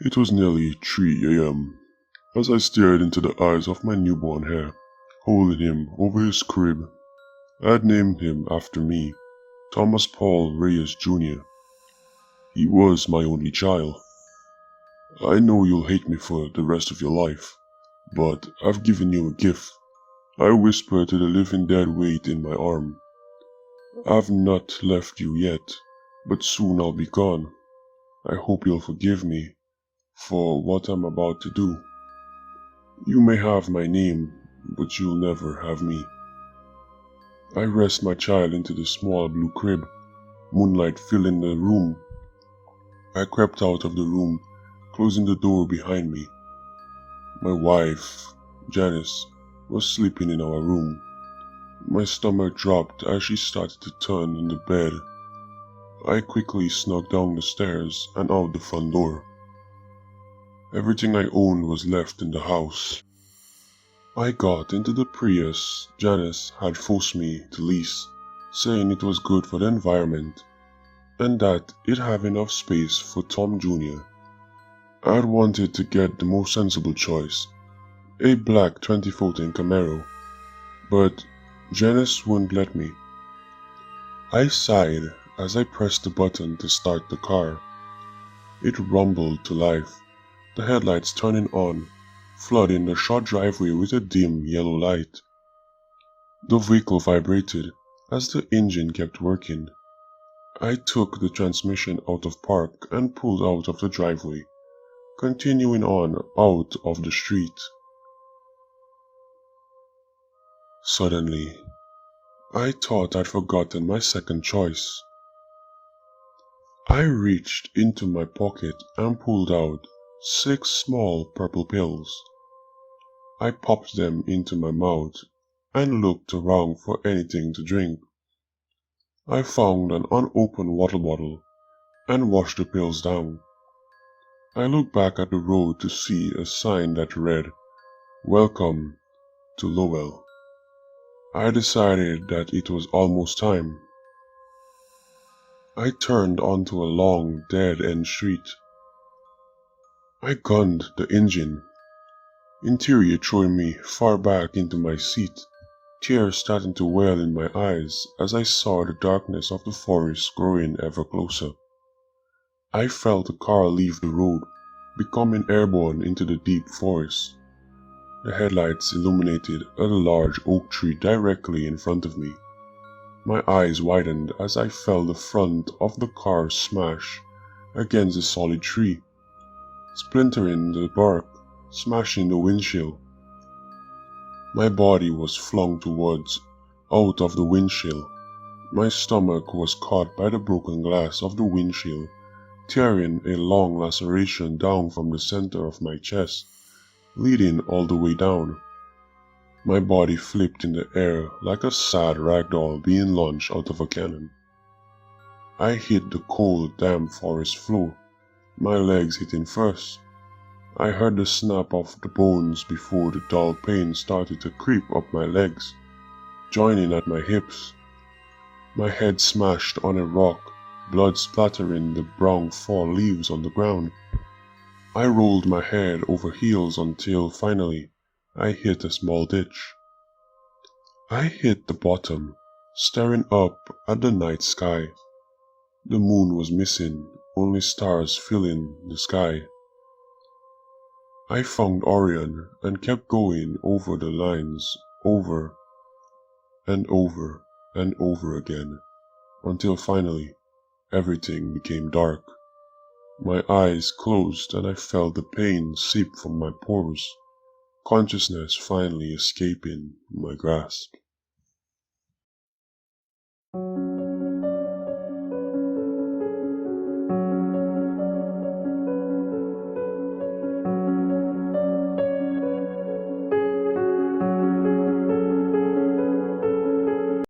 It was nearly 3 a.m. as I stared into the eyes of my newborn heir, holding him over his crib. I had named him after me, Thomas Paul Reyes Jr. He was my only child. I know you'll hate me for the rest of your life, but I've given you a gift. I whispered to the living dead weight in my arm. I've not left you yet, but soon I'll be gone. I hope you'll forgive me for what I'm about to do. You may have my name, but you'll never have me. I rest my child into the small blue crib, moonlight filling the room. I crept out of the room, closing the door behind me. My wife, Janice, was sleeping in our room. My stomach dropped as she started to turn in the bed. I quickly snuck down the stairs and out the front door. Everything I owned was left in the house. I got into the Prius Janice had forced me to lease, saying it was good for the environment and that it had enough space for Tom Jr. I had wanted to get the most sensible choice, a black 2014 Camaro, but Janice wouldn't let me. I sighed as I pressed the button to start the car. It rumbled to life, the headlights turning on, flooding the short driveway with a dim yellow light. The vehicle vibrated as the engine kept working. I took the transmission out of park and pulled out of the driveway, continuing on out of the street. Suddenly, I thought I'd forgotten my second choice. I reached into my pocket and pulled out 6 small purple pills. I popped them into my mouth and looked around for anything to drink. I found an unopened water bottle and washed the pills down. I looked back at the road to see a sign that read, "Welcome to Lowell." I decided that it was almost time. I turned onto a long, dead-end street. I gunned the engine, interior throwing me far back into my seat, tears starting to well in my eyes as I saw the darkness of the forest growing ever closer. I felt the car leave the road, becoming airborne into the deep forest. The headlights illuminated a large oak tree directly in front of me. My eyes widened as I felt the front of the car smash against the solid tree, splintering the bark, smashing the windshield. My body was flung towards, out of the windshield. My stomach was caught by the broken glass of the windshield, tearing a long laceration down from the center of my chest, leading all the way down. My body flipped in the air like a sad ragdoll being launched out of a cannon. I hit the cold, damp forest floor, my legs hitting first. I heard the snap of the bones before the dull pain started to creep up my legs, joining at my hips. My head smashed on a rock, blood splattering the brown fall leaves on the ground. I rolled my head over heels until finally I hit a small ditch. I hit the bottom, staring up at the night sky. The moon was missing, only stars filling the sky. I found Orion and kept going over the lines, over and over and over again, until finally everything became dark. My eyes closed and I felt the pain seep from my pores, consciousness finally escaping my grasp.